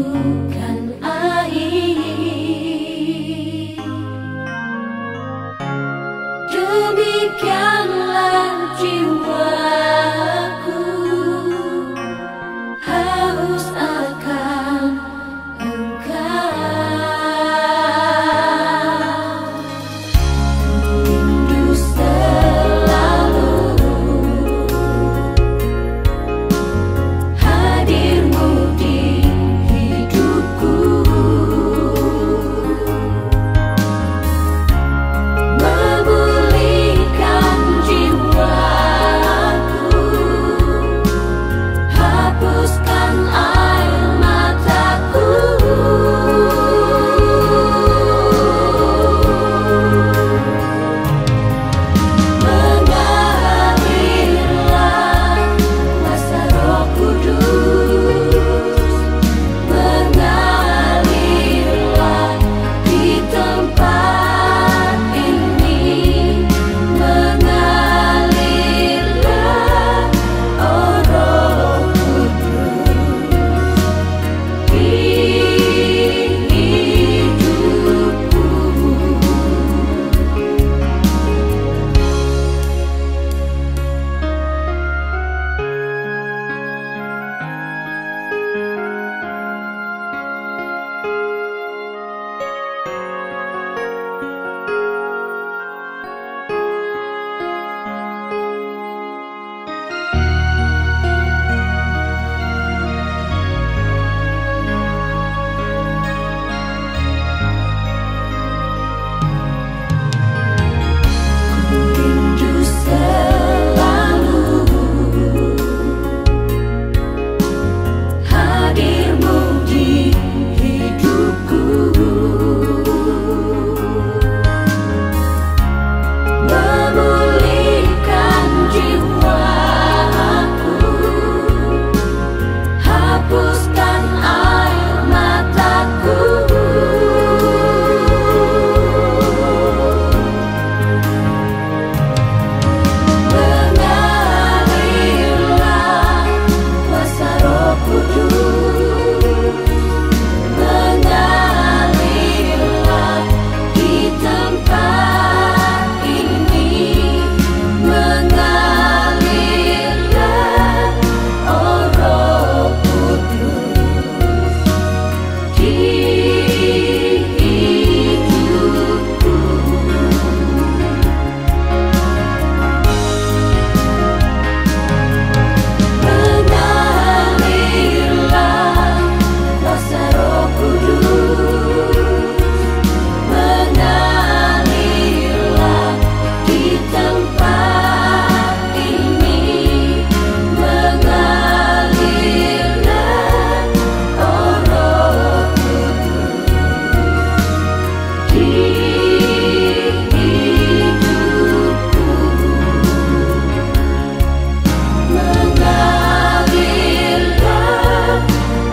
bukan air. Demikianlah jiwaku haus akan Engkau. Rindu selalu hadir-Mu di hidupku, memulihkan jiwaku, hapuskan air mataku. Mengalirlah kuasa Roh Kudus, mengalirlah di tempat ini, mengalirlah, oh Roh Kudus, di hidupku. Rindu selalu hadir-Mu di hidupku, memulihkan jiwaku, hapuskan air mataku. Mengalirlah kuasa Roh Kudus, mengalirlah di tempat ini, mengalirlah, oh Roh Kudus, di hidupku. Mengalirlah kuasa Roh Kudus, mengalirlah di tempat ini, mengalirlah, oh Roh Kudus, di hidupku. Mengalirlah,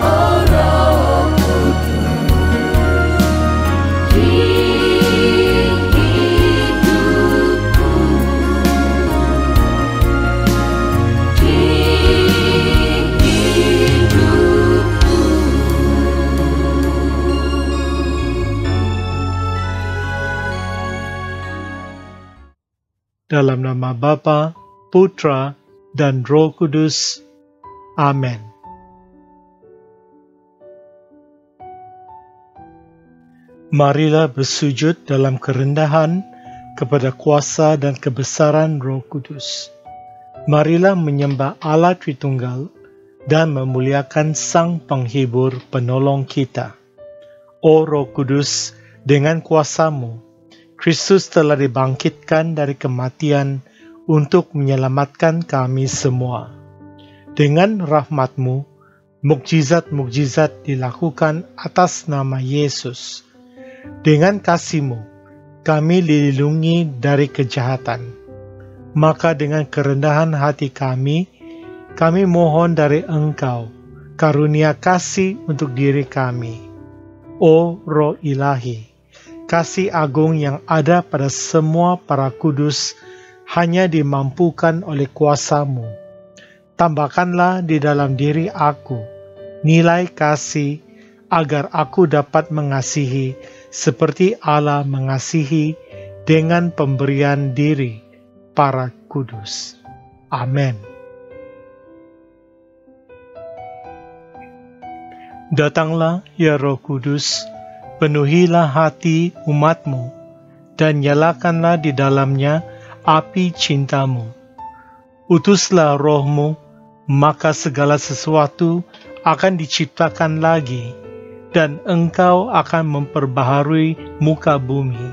oh Roh Kudus, di hidupku, di hidupku. Dalam nama Bapa, Putra, dan Roh Kudus. Amin. Marilah bersujud dalam kerendahan kepada kuasa dan kebesaran Roh Kudus. Marilah menyembah Allah Tritunggal dan memuliakan Sang Penghibur Penolong kita. O Roh Kudus, dengan kuasa-Mu, Kristus telah dibangkitkan dari kematian untuk menyelamatkan kami semua. Dengan rahmat-Mu, mukjizat-mukjizat dilakukan atas nama Yesus. Dengan kasih-Mu, kami dilindungi dari kejahatan. Maka dengan kerendahan hati kami mohon dari Engkau, karunia kasih untuk diri kami. O Roh Ilahi, kasih agung yang ada pada semua para kudus hanya dimampukan oleh kuasa-Mu. Tambahkanlah di dalam diri aku nilai kasih, agar aku dapat mengasihi seperti Allah mengasihi dengan pemberian diri para kudus. Amin. Datanglah, ya Roh Kudus, penuhilah hati umat-Mu, dan nyalakanlah di dalamnya api cinta-Mu. Utuslah Roh-Mu, maka segala sesuatu akan diciptakan lagi, dan Engkau akan memperbaharui muka bumi.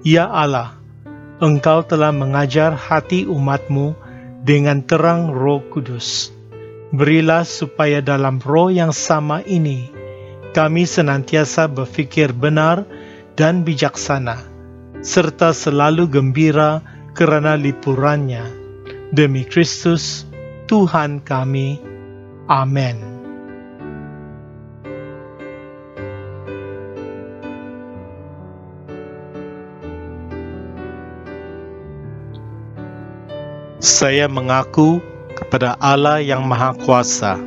Ya Allah, Engkau telah mengajar hati umat-Mu dengan terang Roh Kudus. Berilah supaya dalam roh yang sama ini, kami senantiasa berfikir benar dan bijaksana, serta selalu gembira kerana lipurannya. Demi Kristus, Tuhan kami. Amin. Saya mengaku kepada Allah yang Maha Kuasa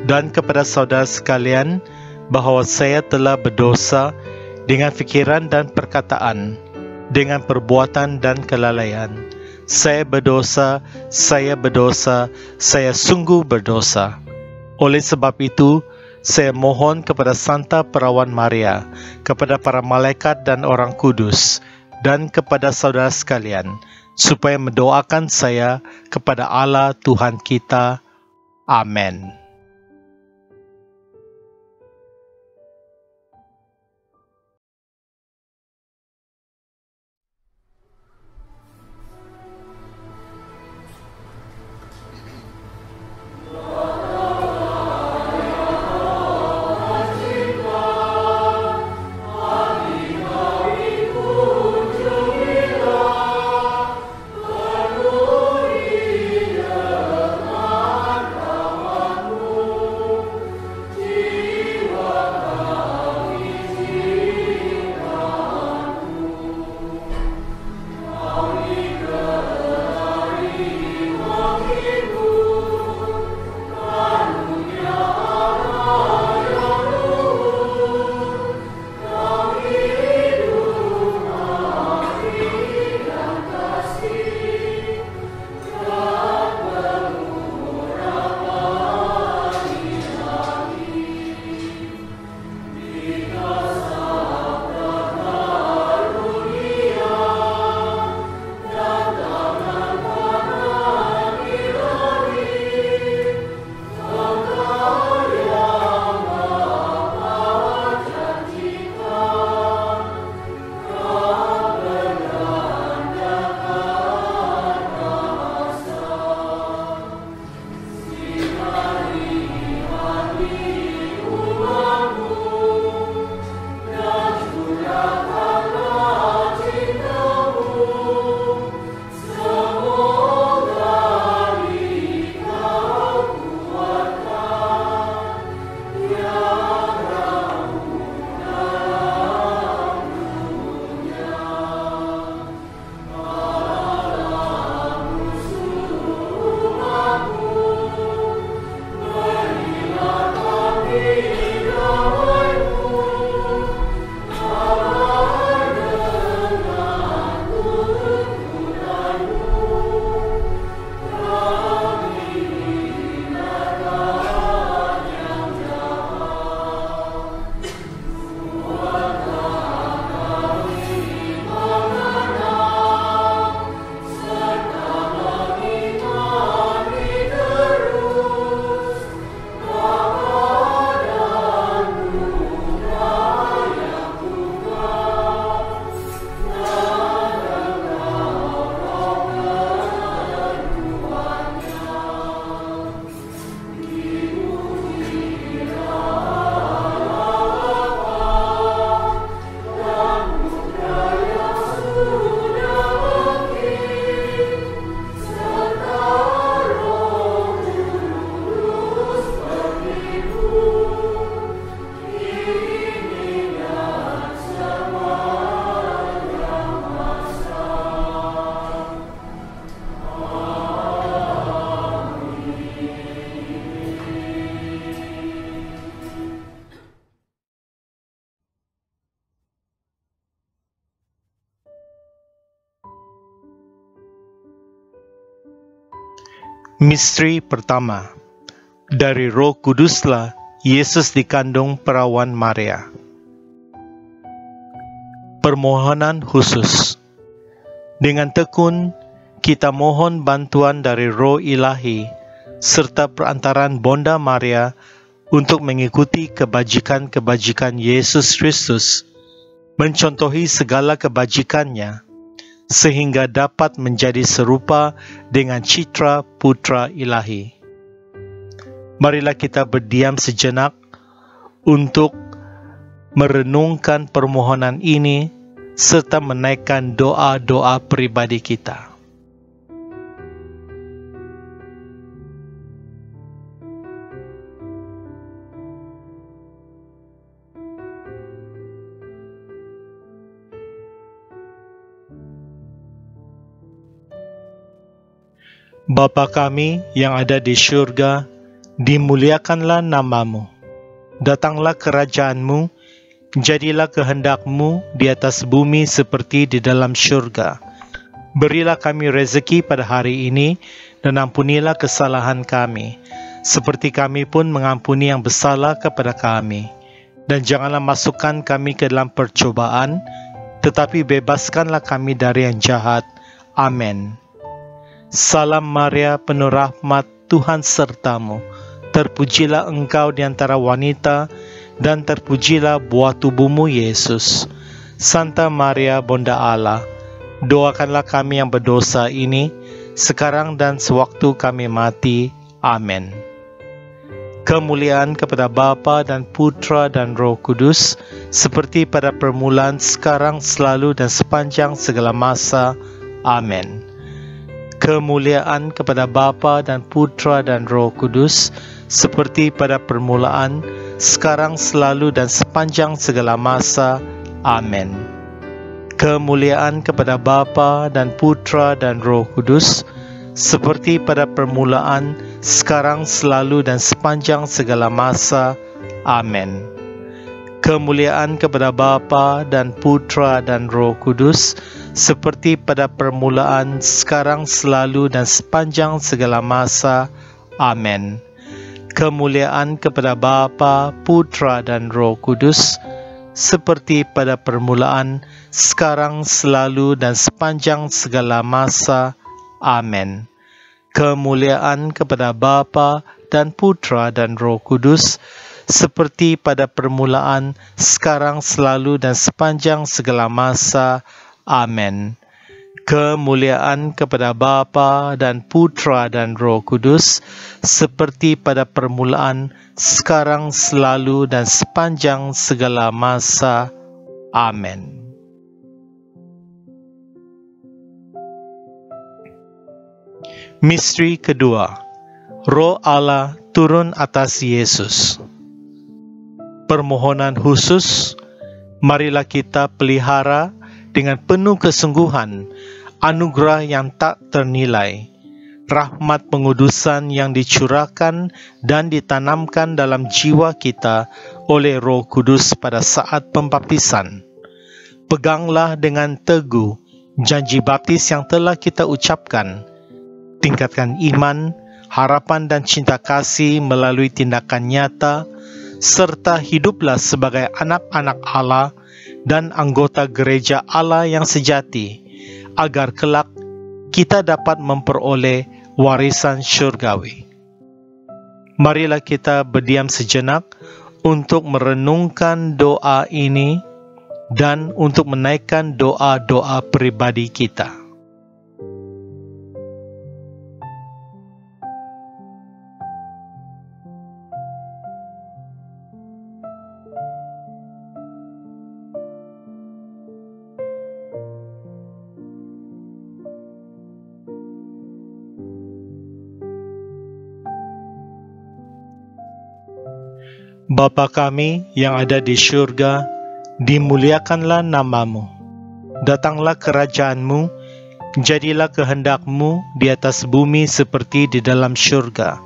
dan kepada saudara sekalian bahawa saya telah berdosa dengan fikiran dan perkataan, dengan perbuatan dan kelalaian. Saya berdosa, saya sungguh berdosa. Oleh sebab itu, saya mohon kepada Santa Perawan Maria, kepada para malaikat dan orang kudus, dan kepada saudara sekalian, supaya mendoakan saya kepada Allah Tuhan kita. Amin. Misteri pertama, dari Roh Kuduslah Yesus dikandung perawan Maria. Permohonan khusus. Dengan tekun, kita mohon bantuan dari Roh Ilahi serta perantaran Bonda Maria untuk mengikuti kebajikan-kebajikan Yesus Kristus, mencontohi segala kebajikannya, sehingga dapat menjadi serupa dengan citra Putra Ilahi. Marilah kita berdiam sejenak untuk merenungkan permohonan ini serta menaikkan doa-doa pribadi kita. Bapa kami yang ada di syurga, dimuliakanlah namamu. Datanglah kerajaanmu, jadilah kehendakmu di atas bumi seperti di dalam syurga. Berilah kami rezeki pada hari ini, dan ampunilah kesalahan kami, seperti kami pun mengampuni yang bersalah kepada kami. Dan janganlah masukkan kami ke dalam percobaan, tetapi bebaskanlah kami dari yang jahat. Amin. Salam Maria, penuh rahmat, Tuhan sertamu. Terpujilah engkau di antara wanita, dan terpujilah buah tubuhmu, Yesus. Santa Maria, Bunda Allah, doakanlah kami yang berdosa ini, sekarang dan sewaktu kami mati. Amin. Kemuliaan kepada Bapa dan Putra dan Roh Kudus, seperti pada permulaan, sekarang, selalu, dan sepanjang segala masa. Amin. Kemuliaan kepada Bapa dan Putra dan Roh Kudus, seperti pada permulaan, sekarang, selalu, dan sepanjang segala masa. Amin. Kemuliaan kepada Bapa dan Putra dan Roh Kudus, seperti pada permulaan, sekarang, selalu, dan sepanjang segala masa. Amin. Kemuliaan kepada Bapa dan Putra dan Roh Kudus, seperti pada permulaan, sekarang, selalu, dan sepanjang segala masa. Amin. Kemuliaan kepada Bapa, Putra, dan Roh Kudus, seperti pada permulaan, sekarang, selalu, dan sepanjang segala masa. Amin. Kemuliaan kepada Bapa dan Putra dan Roh Kudus, seperti pada permulaan, sekarang, selalu, dan sepanjang segala masa. Amin. Kemuliaan kepada Bapa dan Putra dan Roh Kudus, seperti pada permulaan, sekarang, selalu, dan sepanjang segala masa. Amin. Misteri kedua, Roh Allah turun atas Yesus. Permohonan khusus, marilah kita pelihara dengan penuh kesungguhan anugerah yang tak ternilai, rahmat pengudusan yang dicurahkan dan ditanamkan dalam jiwa kita oleh Roh Kudus pada saat pembaptisan. Peganglah dengan teguh janji baptis yang telah kita ucapkan. Tingkatkan iman, harapan dan cinta kasih melalui tindakan nyata, serta hiduplah sebagai anak-anak Allah dan anggota gereja Allah yang sejati, agar kelak kita dapat memperoleh warisan syurgawi. Marilah kita berdiam sejenak untuk merenungkan doa ini dan untuk menaikkan doa-doa pribadi kita. Bapa kami yang ada di syurga, dimuliakanlah namamu. Datanglah kerajaanmu, jadilah kehendakmu di atas bumi seperti di dalam syurga.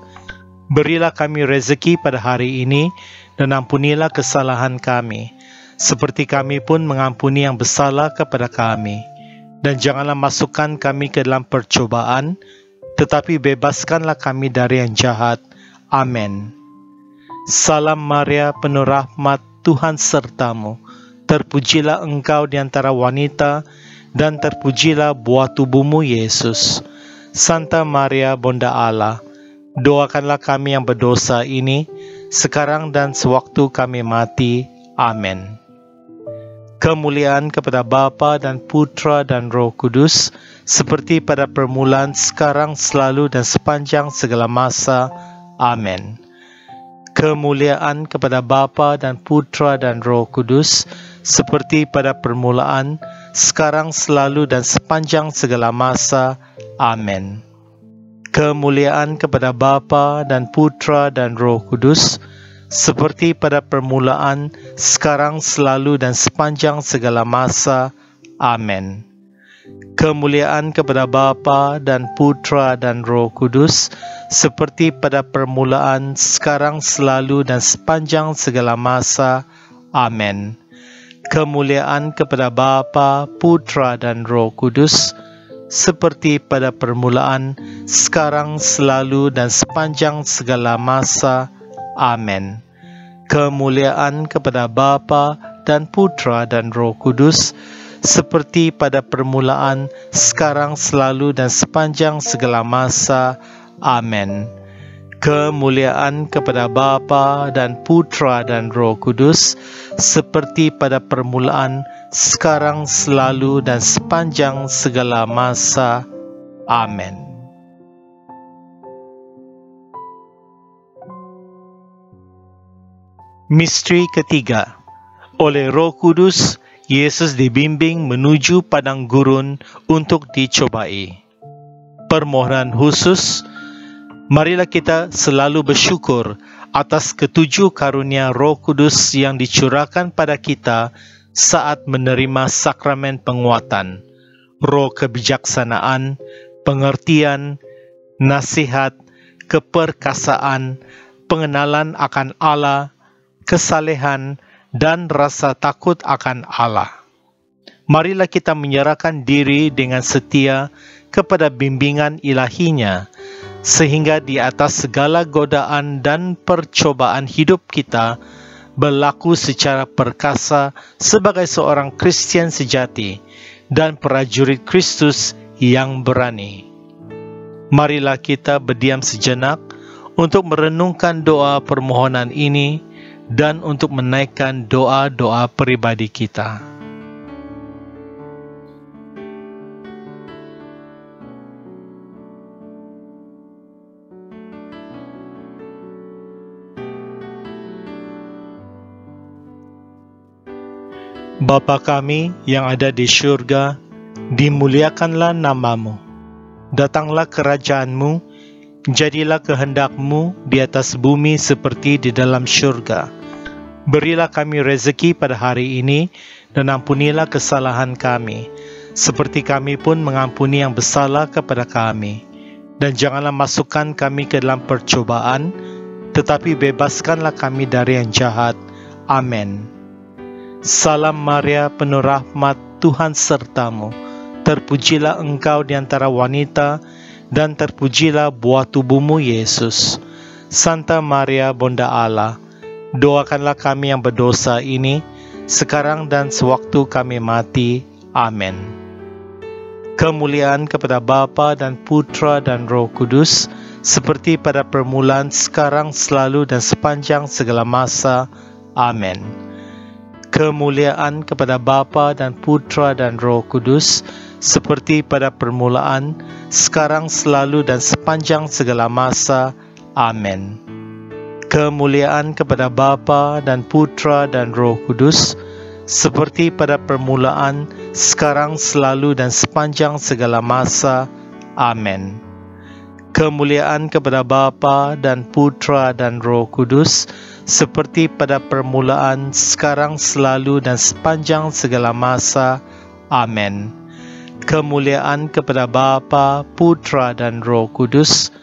Berilah kami rezeki pada hari ini, dan ampunilah kesalahan kami, seperti kami pun mengampuni yang bersalah kepada kami. Dan janganlah masukkan kami ke dalam percobaan, tetapi bebaskanlah kami dari yang jahat. Amin. Salam Maria, penuh rahmat, Tuhan sertamu. Terpujilah engkau di antara wanita, dan terpujilah buah tubuhmu, Yesus. Santa Maria, Bunda Allah, doakanlah kami yang berdosa ini, sekarang dan sewaktu kami mati. Amin. Kemuliaan kepada Bapa dan Putra dan Roh Kudus, seperti pada permulaan, sekarang, selalu, dan sepanjang segala masa. Amin. Kemuliaan kepada Bapa dan Putra dan Roh Kudus, seperti pada permulaan, sekarang, selalu, dan sepanjang segala masa. Amin. Kemuliaan kepada Bapa dan Putra dan Roh Kudus, seperti pada permulaan, sekarang, selalu, dan sepanjang segala masa. Amin. Kemuliaan kepada Bapa dan Putra dan Roh Kudus, seperti pada permulaan, sekarang, selalu, dan sepanjang segala masa. Amin. Kemuliaan kepada Bapa, Putra dan Roh Kudus, seperti pada permulaan, sekarang, selalu, dan sepanjang segala masa. Amin. Kemuliaan kepada Bapa dan Putra dan Roh Kudus, seperti pada permulaan, sekarang, selalu, dan sepanjang segala masa. Amin. Kemuliaan kepada Bapa dan Putra dan Roh Kudus, seperti pada permulaan, sekarang, selalu, dan sepanjang segala masa. Amin. Misteri ketiga. Oleh Roh Kudus, Yesus dibimbing menuju padang gurun untuk dicobai. Permohonan khusus. Marilah kita selalu bersyukur atas ketujuh karunia Roh Kudus yang dicurahkan pada kita saat menerima sakramen penguatan, roh kebijaksanaan, pengertian, nasihat, keperkasaan, pengenalan akan Allah, kesalehan, dan rasa takut akan Allah. Marilah kita menyerahkan diri dengan setia kepada bimbingan ilahinya, sehingga di atas segala godaan dan percobaan hidup kita berlaku secara perkasa sebagai seorang Kristen sejati dan prajurit Kristus yang berani. Marilah kita berdiam sejenak untuk merenungkan doa permohonan ini dan untuk menaikkan doa-doa pribadi kita. Bapa kami yang ada di syurga, dimuliakanlah namamu. Datanglah kerajaanmu, jadilah kehendakmu di atas bumi seperti di dalam syurga. Berilah kami rezeki pada hari ini, dan ampunilah kesalahan kami, seperti kami pun mengampuni yang bersalah kepada kami. Dan janganlah masukkan kami ke dalam percobaan, tetapi bebaskanlah kami dari yang jahat. Amin. Salam Maria, penuh rahmat, Tuhan sertamu. Terpujilah engkau di antara wanita, dan terpujilah buah tubuhmu, Yesus. Santa Maria, Bunda Allah, doakanlah kami yang berdosa ini, sekarang dan sewaktu kami mati. Amin. Kemuliaan kepada Bapa dan Putra dan Roh Kudus, seperti pada permulaan, sekarang, selalu, dan sepanjang segala masa. Amin. Kemuliaan kepada Bapa dan Putra dan Roh Kudus, seperti pada permulaan, sekarang, selalu, dan sepanjang segala masa. Amin. Kemuliaan kepada Bapa dan Putra dan Roh Kudus, seperti pada permulaan, sekarang, selalu, dan sepanjang segala masa. Amin. Kemuliaan kepada Bapa dan Putra dan Roh Kudus, seperti pada permulaan, sekarang, selalu, dan sepanjang segala masa. Amin. Kemuliaan kepada Bapa, Putra, dan Roh Kudus,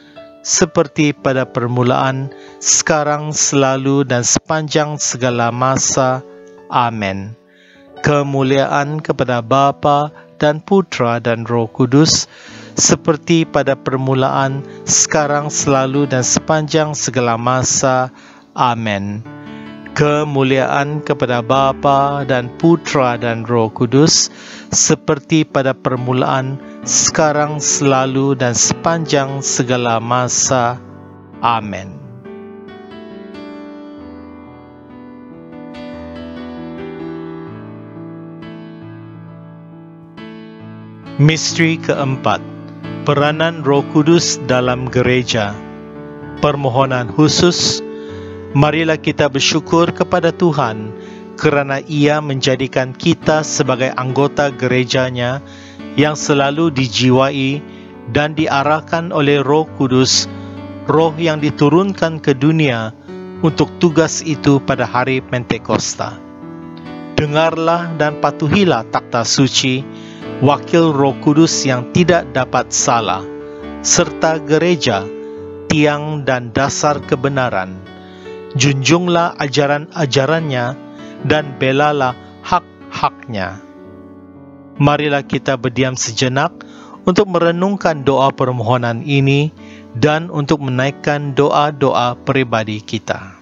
seperti pada permulaan, sekarang, selalu, dan sepanjang segala masa. Amin. Kemuliaan kepada Bapa dan Putra dan Roh Kudus, seperti pada permulaan, sekarang, selalu, dan sepanjang segala masa. Amin. Kemuliaan kepada Bapa dan Putra dan Roh Kudus, seperti pada permulaan, sekarang, selalu, dan sepanjang segala masa. Amin. Misteri keempat, peranan Roh Kudus dalam gereja. Permohonan khusus. Marilah kita bersyukur kepada Tuhan kerana Ia menjadikan kita sebagai anggota gerejanya yang selalu dijiwai dan diarahkan oleh Roh Kudus, Roh yang diturunkan ke dunia untuk tugas itu pada hari Pentakosta. Dengarlah dan patuhilah takhta suci, wakil Roh Kudus yang tidak dapat salah, serta gereja, tiang dan dasar kebenaran. Junjunglah ajaran-ajarannya dan belalah hak-haknya. Marilah kita berdiam sejenak untuk merenungkan doa permohonan ini dan untuk menaikkan doa-doa peribadi kita.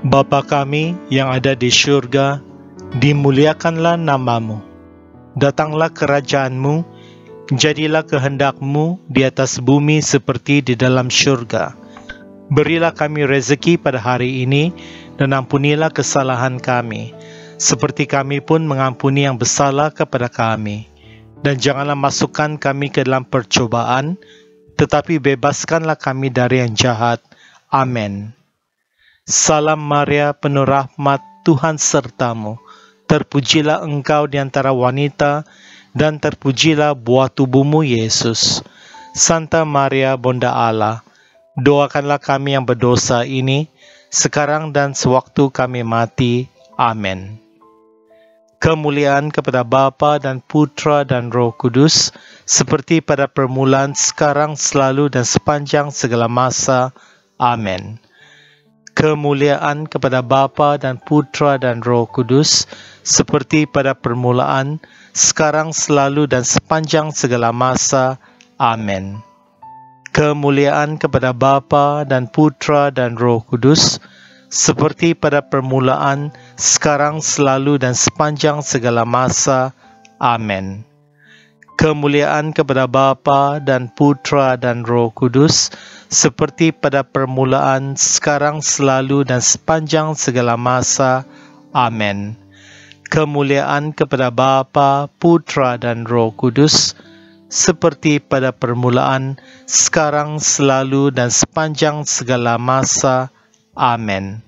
Bapa kami yang ada di syurga, dimuliakanlah nama-Mu. Datanglah kerajaan-Mu, jadilah kehendak-Mu di atas bumi seperti di dalam syurga. Berilah kami rezeki pada hari ini, dan ampunilah kesalahan kami, seperti kami pun mengampuni yang bersalah kepada kami. Dan janganlah masukkan kami ke dalam percobaan, tetapi bebaskanlah kami dari yang jahat. Amin. Salam Maria, penuh rahmat, Tuhan sertamu. Terpujilah engkau di antara wanita, dan terpujilah buah tubuhmu, Yesus. Santa Maria, Bunda Allah, doakanlah kami yang berdosa ini, sekarang dan sewaktu kami mati. Amin. Kemuliaan kepada Bapa dan Putra dan Roh Kudus, seperti pada permulaan, sekarang, selalu, dan sepanjang segala masa. Amin. Kemuliaan kepada Bapa dan Putra dan Roh Kudus, seperti pada permulaan, sekarang, selalu, dan sepanjang segala masa. Amin. Kemuliaan kepada Bapa dan Putra dan Roh Kudus, seperti pada permulaan, sekarang, selalu, dan sepanjang segala masa. Amin. Kemuliaan kepada Bapa dan Putra dan Roh Kudus, seperti pada permulaan, sekarang, selalu, dan sepanjang segala masa. Amin. Kemuliaan kepada Bapa, Putra, dan Roh Kudus, seperti pada permulaan, sekarang, selalu, dan sepanjang segala masa. Amin.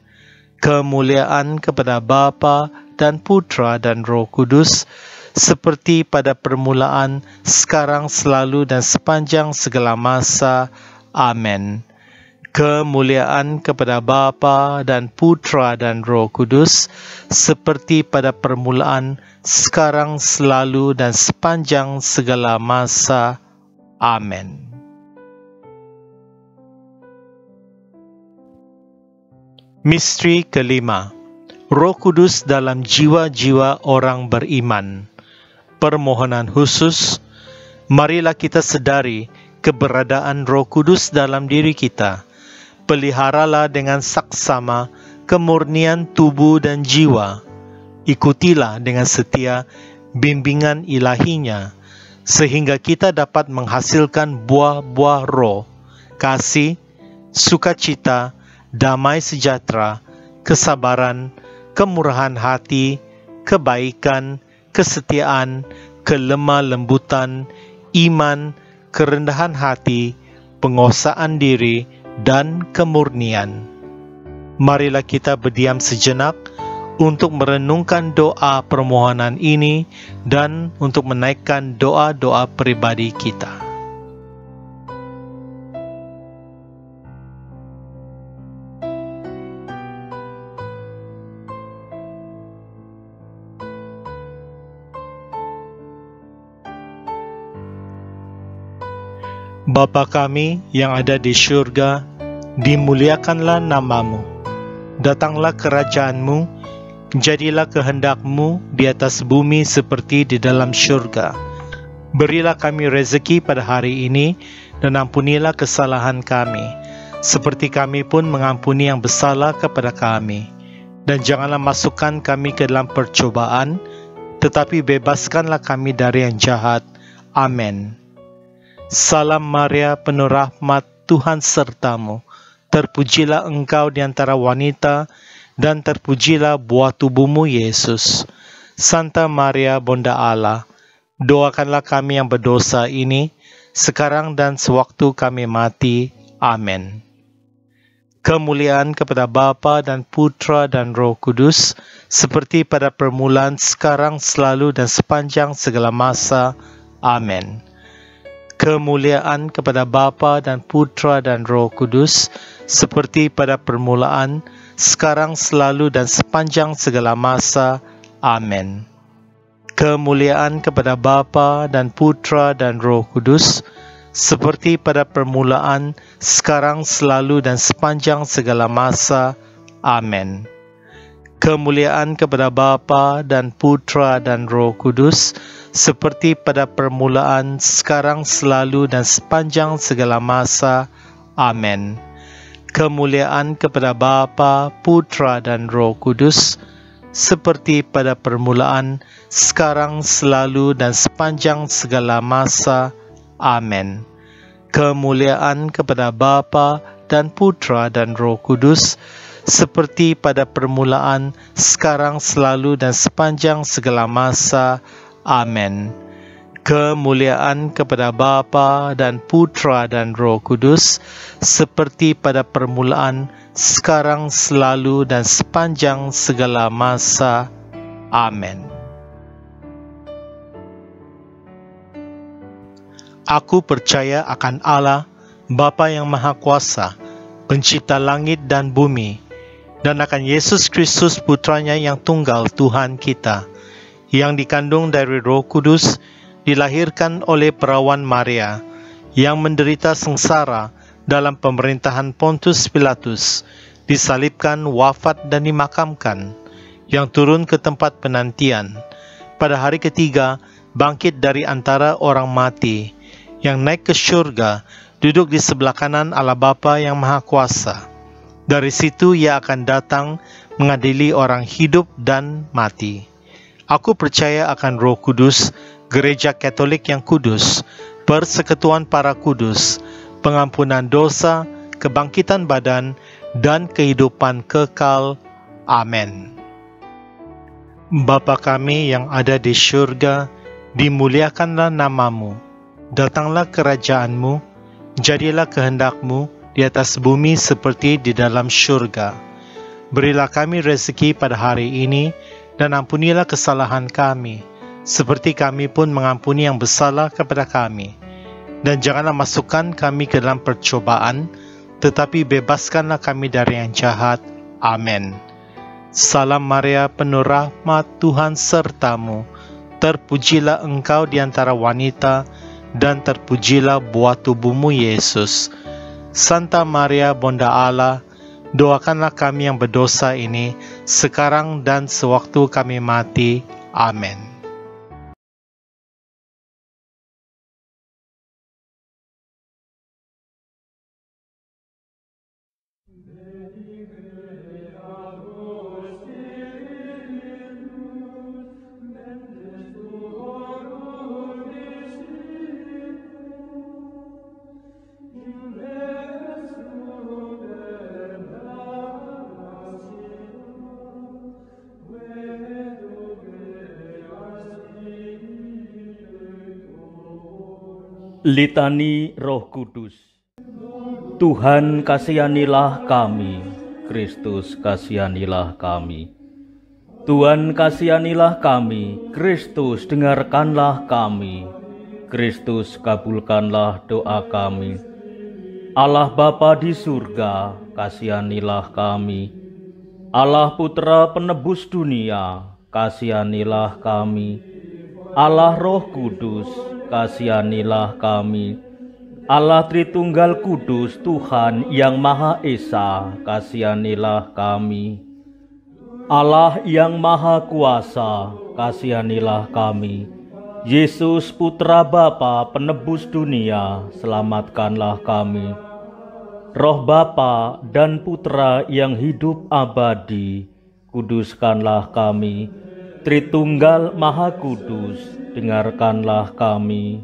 Kemuliaan kepada Bapa dan Putra dan Roh Kudus, seperti pada permulaan, sekarang, selalu, dan sepanjang segala masa. Amin. Kemuliaan kepada Bapa dan Putra dan Roh Kudus, seperti pada permulaan, sekarang, selalu, dan sepanjang segala masa. Amin. Misteri kelima, Roh Kudus dalam jiwa-jiwa orang beriman. Permohonan khusus. Marilah kita sedari keberadaan Roh Kudus dalam diri kita. Peliharalah dengan saksama kemurnian tubuh dan jiwa. Ikutilah dengan setia bimbingan ilahinya, sehingga kita dapat menghasilkan buah-buah roh, kasih, sukacita, damai sejahtera, kesabaran, kemurahan hati, kebaikan, kesetiaan, kelemah lembutan, iman, kerendahan hati, penguasaan diri, dan kemurnian. Marilah kita berdiam sejenak untuk merenungkan doa permohonan ini dan untuk menaikkan doa-doa pribadi kita. Bapa kami yang ada di syurga, dimuliakanlah nama-Mu. Datanglah kerajaan-Mu, Jadilah kehendak-Mu di atas bumi seperti di dalam syurga. Berilah kami rezeki pada hari ini, dan ampunilah kesalahan kami, seperti kami pun mengampuni yang bersalah kepada kami. Dan janganlah masukkan kami ke dalam percobaan, tetapi bebaskanlah kami dari yang jahat. Amin. Salam Maria, penuh rahmat, Tuhan sertamu. Terpujilah engkau di antara wanita, dan terpujilah buah tubuhmu, Yesus. Santa Maria, Bunda Allah, doakanlah kami yang berdosa ini, sekarang dan sewaktu kami mati. Amin. Kemuliaan kepada Bapa dan Putra dan Roh Kudus, seperti pada permulaan, sekarang, selalu, dan sepanjang segala masa. Amin. Kemuliaan kepada Bapa dan Putra dan Roh Kudus, seperti pada permulaan, sekarang, selalu, dan sepanjang segala masa. Amin. Kemuliaan kepada Bapa dan Putra dan Roh Kudus, seperti pada permulaan, sekarang, selalu, dan sepanjang segala masa. Amin. Kemuliaan kepada Bapa dan Putra dan Roh Kudus, seperti pada permulaan, sekarang, selalu, dan sepanjang segala masa. Amin. Kemuliaan kepada Bapa, Putra, dan Roh Kudus, seperti pada permulaan, sekarang, selalu, dan sepanjang segala masa. Amin. Kemuliaan kepada Bapa dan Putra dan Roh Kudus, seperti pada permulaan, sekarang, selalu, dan sepanjang segala masa. Amin. Kemuliaan kepada Bapa dan Putra dan Roh Kudus, seperti pada permulaan, sekarang, selalu, dan sepanjang segala masa. Amin. Aku percaya akan Allah, Bapa yang Maha Kuasa, Pencipta langit dan bumi, dan akan Yesus Kristus, Putranya yang tunggal, Tuhan kita, yang dikandung dari Roh Kudus, dilahirkan oleh perawan Maria, yang menderita sengsara dalam pemerintahan Pontius Pilatus, disalibkan, wafat, dan dimakamkan, yang turun ke tempat penantian, pada hari ketiga bangkit dari antara orang mati, yang naik ke syurga, duduk di sebelah kanan Allah Bapa yang Maha Kuasa. Dari situ Ia akan datang mengadili orang hidup dan mati. Aku percaya akan Roh Kudus, Gereja Katolik yang kudus, persekutuan para kudus, pengampunan dosa, kebangkitan badan, dan kehidupan kekal. Amin. Bapa kami yang ada di syurga, dimuliakanlah nama-Mu. Datanglah kerajaan-Mu, jadilah kehendak-Mu di atas bumi seperti di dalam syurga. Berilah kami rezeki pada hari ini, dan ampunilah kesalahan kami, seperti kami pun mengampuni yang bersalah kepada kami. Dan janganlah masukkan kami ke dalam percobaan, tetapi bebaskanlah kami dari yang jahat. Amin. Salam Maria, penuh rahmat, Tuhan sertamu. Terpujilah engkau di antara wanita, dan terpujilah buah tubuhmu, Yesus. Santa Maria, Bunda Allah, doakanlah kami yang berdosa ini, sekarang dan sewaktu kami mati. Amin. Litani Roh Kudus. Tuhan kasihanilah kami, Kristus kasihanilah kami. Tuhan kasihanilah kami, Kristus dengarkanlah kami. Kristus kabulkanlah doa kami. Allah Bapa di surga, kasihanilah kami. Allah Putra penebus dunia, kasihanilah kami. Allah Roh Kudus, kasihanilah kami. Allah Tritunggal Kudus, Tuhan yang Maha Esa, kasihanilah kami. Allah yang Maha Kuasa, kasihanilah kami. Yesus Putra Bapa penebus dunia, selamatkanlah kami. Roh Bapa dan Putra yang hidup abadi, kuduskanlah kami. Tritunggal Maha Kudus, dengarkanlah kami.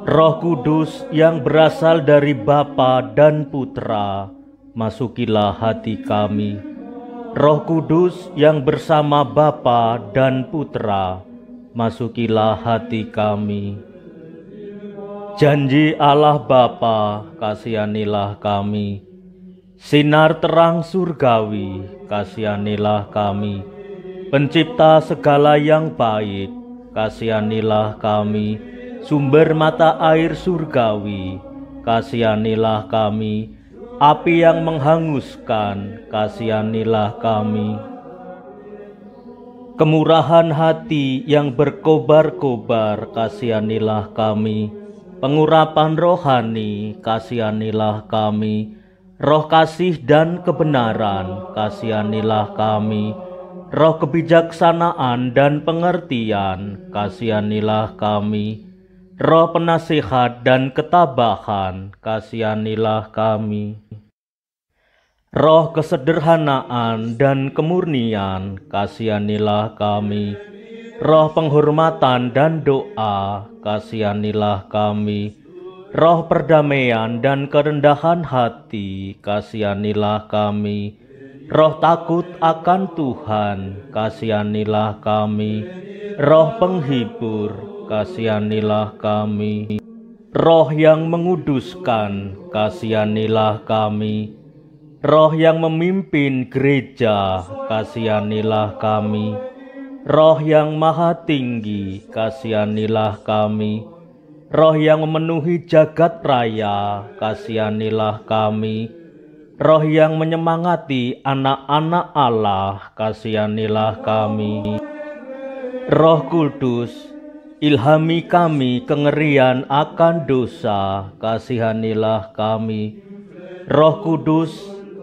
Roh Kudus yang berasal dari Bapa dan Putra, masukilah hati kami. Roh Kudus yang bersama Bapa dan Putra, masukilah hati kami. Janji Allah Bapa, kasihanilah kami. Sinar terang surgawi, kasihanilah kami. Pencipta segala yang baik, kasihanilah kami. Sumber mata air surgawi, kasihanilah kami. Api yang menghanguskan, kasihanilah kami. Kemurahan hati yang berkobar-kobar, kasihanilah kami. Pengurapan rohani, kasihanilah kami. Roh kasih dan kebenaran, kasihanilah kami. Roh kebijaksanaan dan pengertian, kasihanilah kami. Roh penasihat dan ketabahan, kasihanilah kami. Roh kesederhanaan dan kemurnian, kasihanilah kami. Roh penghormatan dan doa, kasihanilah kami. Roh perdamaian dan kerendahan hati, kasihanilah kami. Roh takut akan Tuhan, kasihanilah kami. Roh penghibur, kasihanilah kami. Roh yang menguduskan, kasihanilah kami. Roh yang memimpin gereja, kasihanilah kami. Roh yang maha tinggi, kasihanilah kami. Roh yang memenuhi jagat raya, kasihanilah kami. Roh yang menyemangati anak-anak Allah, kasihanilah kami. Roh Kudus, ilhami kami kengerian akan dosa, kasihanilah kami. Roh Kudus,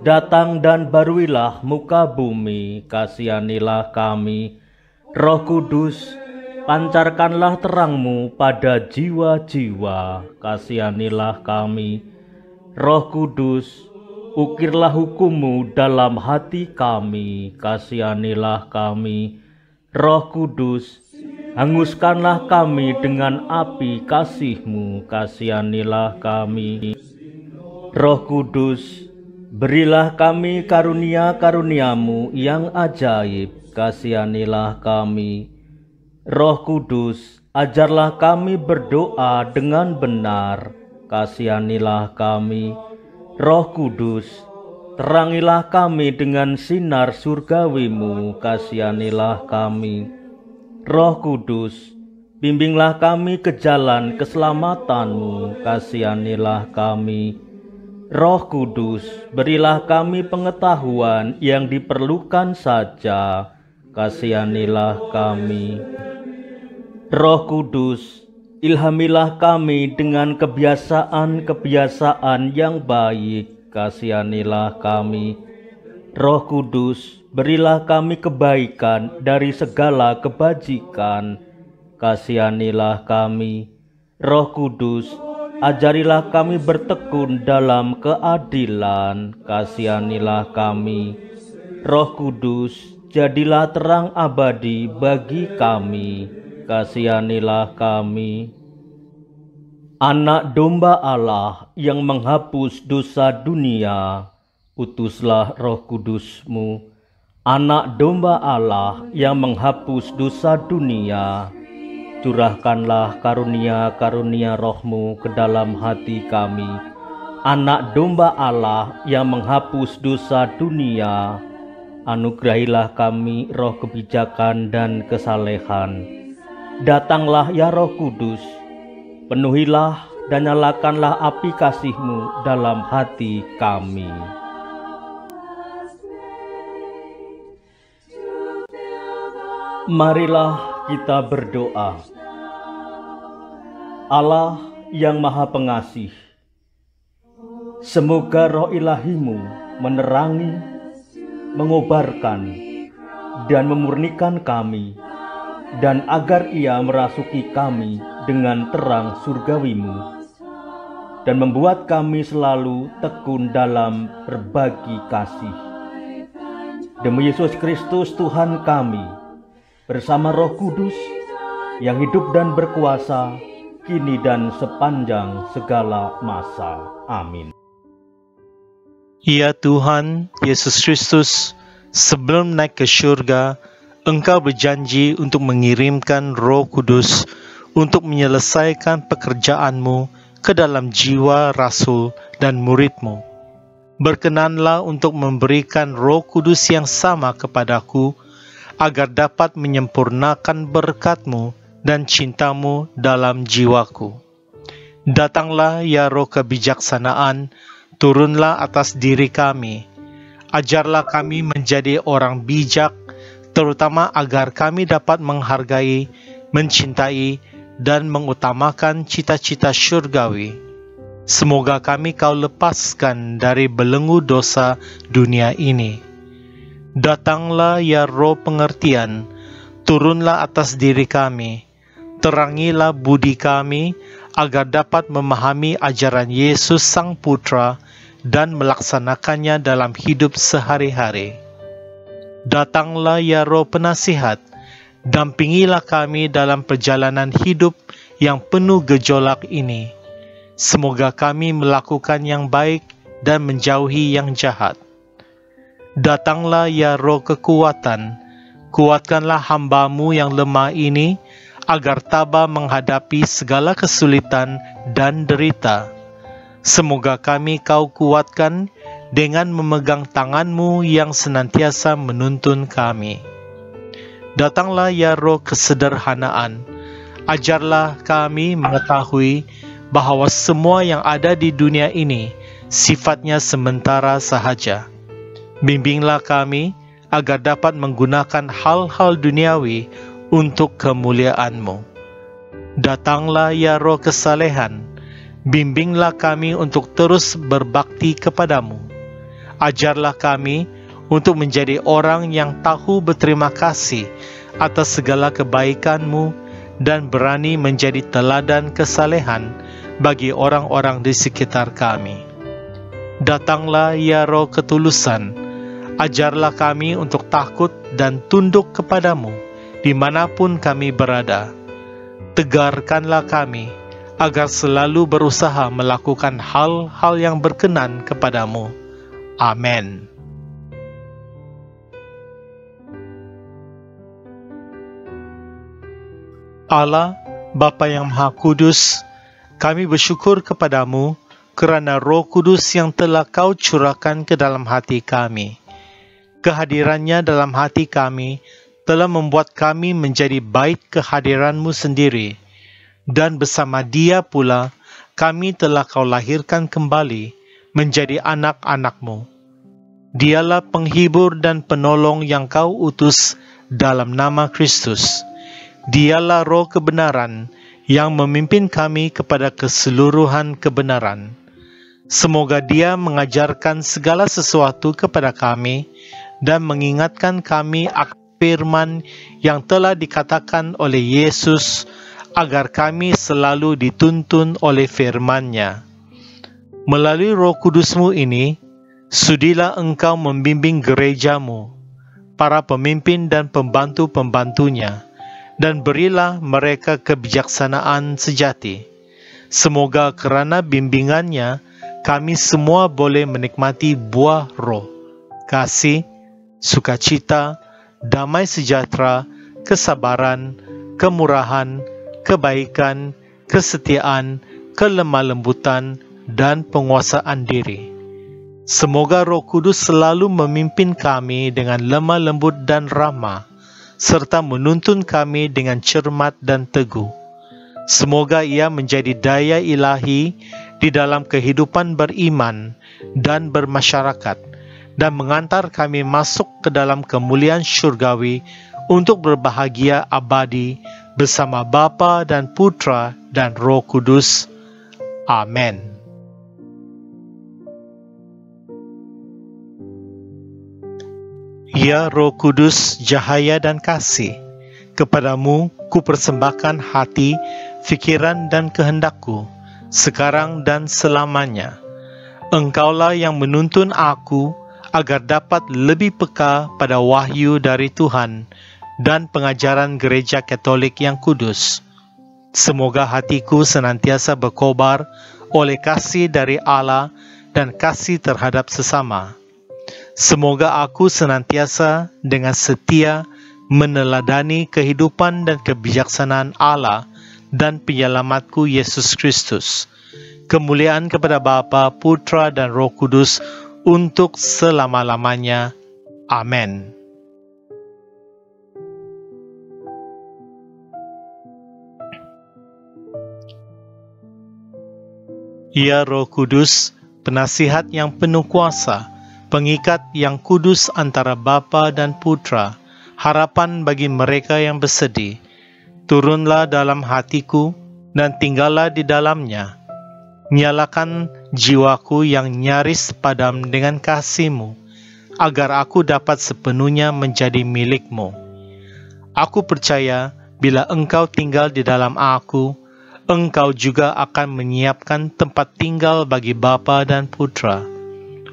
datang dan baruilah muka bumi, kasihanilah kami. Roh Kudus, pancarkanlah terangmu pada jiwa-jiwa, kasihanilah kami. Roh Kudus, ukirlah hukum-Mu dalam hati kami, kasihanilah kami. Roh Kudus, hanguskanlah kami dengan api kasih-Mu, kasihanilah kami. Roh Kudus, berilah kami karunia-karunia-Mu yang ajaib, kasihanilah kami. Roh Kudus, ajarlah kami berdoa dengan benar, kasihanilah kami. Roh Kudus, terangilah kami dengan sinar surgawi-Mu, kasihanilah kami. Roh Kudus, bimbinglah kami ke jalan keselamatan-Mu, kasihanilah kami. Roh Kudus, berilah kami pengetahuan yang diperlukan saja, kasihanilah kami. Roh Kudus, ilhamilah kami dengan kebiasaan-kebiasaan yang baik, kasihanilah kami. Roh Kudus, berilah kami kebaikan dari segala kebajikan, kasihanilah kami. Roh Kudus, ajarilah kami bertekun dalam keadilan, kasihanilah kami. Roh Kudus, jadilah terang abadi bagi kami, kasihanilah kami. Anak domba Allah yang menghapus dosa dunia, utuslah Roh Kudus-Mu. Anak domba Allah yang menghapus dosa dunia, curahkanlah karunia-karunia Roh-Mu ke dalam hati kami. Anak domba Allah yang menghapus dosa dunia, anugerahilah kami roh kebijakan dan kesalehan. Datanglah ya Roh Kudus, penuhilah dan nyalakanlah api kasih-Mu dalam hati kami. Marilah kita berdoa. Allah yang Maha Pengasih, semoga roh ilahi-Mu menerangi, mengobarkan, dan memurnikan kami, dan agar Ia merasuki kami dengan terang surgawi-Mu, dan membuat kami selalu tekun dalam berbagi kasih. Demi Yesus Kristus Tuhan kami, bersama Roh Kudus, yang hidup dan berkuasa, kini dan sepanjang segala masa. Amin. Ya Tuhan, Yesus Kristus, sebelum naik ke syurga, Engkau berjanji untuk mengirimkan Roh Kudus untuk menyelesaikan pekerjaan-Mu ke dalam jiwa rasul dan murid-Mu. Berkenanlah untuk memberikan Roh Kudus yang sama kepadaku, agar dapat menyempurnakan berkat-Mu dan cinta-Mu dalam jiwaku. Datanglah ya Roh kebijaksanaan, turunlah atas diri kami. Ajarlah kami menjadi orang bijak, terutama agar kami dapat menghargai, mencintai, dan mengutamakan cita-cita syurgawi. Semoga kami Kau lepaskan dari belenggu dosa dunia ini. Datanglah ya Roh pengertian, turunlah atas diri kami. Terangilah budi kami, agar dapat memahami ajaran Yesus Sang Putra dan melaksanakannya dalam hidup sehari-hari. Datanglah ya Roh penasihat, dampingilah kami dalam perjalanan hidup yang penuh gejolak ini. Semoga kami melakukan yang baik dan menjauhi yang jahat. Datanglah ya Roh kekuatan, kuatkanlah hamba-Mu yang lemah ini, agar tabah menghadapi segala kesulitan dan derita. Semoga kami Kau kuatkan dengan memegang tangan-Mu yang senantiasa menuntun kami. Datanglah ya Roh kesederhanaan, ajarlah kami mengetahui bahwa semua yang ada di dunia ini sifatnya sementara sahaja. Bimbinglah kami agar dapat menggunakan hal-hal duniawi untuk kemuliaan-Mu. Datanglah ya Roh kesalehan, bimbinglah kami untuk terus berbakti kepadamu. Ajarlah kami untuk menjadi orang yang tahu berterima kasih atas segala kebaikan-Mu dan berani menjadi teladan kesalehan bagi orang-orang di sekitar kami. Datanglah ya Roh ketulusan, ajarlah kami untuk takut dan tunduk kepadamu dimanapun kami berada. Tegarkanlah kami agar selalu berusaha melakukan hal-hal yang berkenan kepadamu. Amin. Allah, Bapa yang Maha Kudus, kami bersyukur kepadamu kerana Roh Kudus yang telah Kau curahkan ke dalam hati kami. Kehadirannya dalam hati kami telah membuat kami menjadi bait kehadiran-Mu sendiri, dan bersama Dia pula kami telah Kau lahirkan kembali menjadi anak-anak-Mu. Dialah penghibur dan penolong yang Kau utus dalam nama Kristus. Dialah Roh kebenaran yang memimpin kami kepada keseluruhan kebenaran. Semoga Dia mengajarkan segala sesuatu kepada kami dan mengingatkan kami akan firman yang telah dikatakan oleh Yesus, agar kami selalu dituntun oleh firman-Nya. Melalui Roh Kudus-Mu ini, sudilah Engkau membimbing gereja-Mu, para pemimpin dan pembantu-pembantunya, dan berilah mereka kebijaksanaan sejati. Semoga kerana bimbingannya, kami semua boleh menikmati buah Roh, kasih, sukacita, damai sejahtera, kesabaran, kemurahan, kebaikan, kesetiaan, kelemah lembutan, dan penguasaan diri. Semoga Roh Kudus selalu memimpin kami dengan lemah lembut dan ramah, serta menuntun kami dengan cermat dan teguh. Semoga Ia menjadi daya ilahi di dalam kehidupan beriman dan bermasyarakat, dan mengantar kami masuk ke dalam kemuliaan syurgawi untuk berbahagia abadi bersama Bapa dan Putra dan Roh Kudus. Amin. Ya Roh Kudus, cahaya dan kasih, kepadamu ku persembahkan hati, fikiran dan kehendakku, sekarang dan selamanya. Engkaulah yang menuntun aku agar dapat lebih peka pada wahyu dari Tuhan dan pengajaran Gereja Katolik yang kudus. Semoga hatiku senantiasa berkobar oleh kasih dari Allah dan kasih terhadap sesama. Semoga aku senantiasa dengan setia meneladani kehidupan dan kebijaksanaan Allah dan penyelamatku Yesus Kristus. Kemuliaan kepada Bapa, Putra dan Roh Kudus untuk selama-lamanya. Amin. Ya Roh Kudus, penasihat yang penuh kuasa, pengikat yang kudus antara Bapa dan Putra, harapan bagi mereka yang bersedih, turunlah dalam hatiku dan tinggallah di dalamnya. Nyalakan jiwaku yang nyaris padam dengan kasih-Mu, agar aku dapat sepenuhnya menjadi milik-Mu. Aku percaya bila Engkau tinggal di dalam aku, Engkau juga akan menyiapkan tempat tinggal bagi Bapa dan Putra.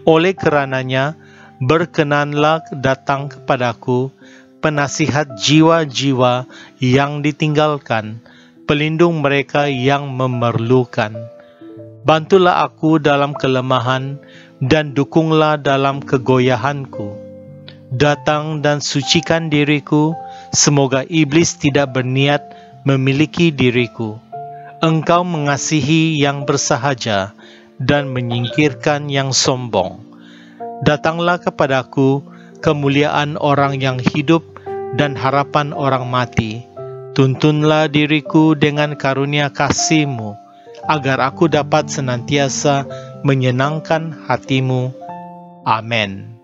Oleh kerananya, berkenanlah datang kepadaku, penasihat jiwa-jiwa yang ditinggalkan, pelindung mereka yang memerlukan. Bantulah aku dalam kelemahan dan dukunglah dalam kegoyahanku. Datang dan sucikan diriku, semoga iblis tidak berniat memiliki diriku. Engkau mengasihi yang bersahaja dan menyingkirkan yang sombong. Datanglah kepadaku kemuliaan orang yang hidup dan harapan orang mati. Tuntunlah diriku dengan karunia kasih-Mu, agar aku dapat senantiasa menyenangkan hati-Mu. Amin.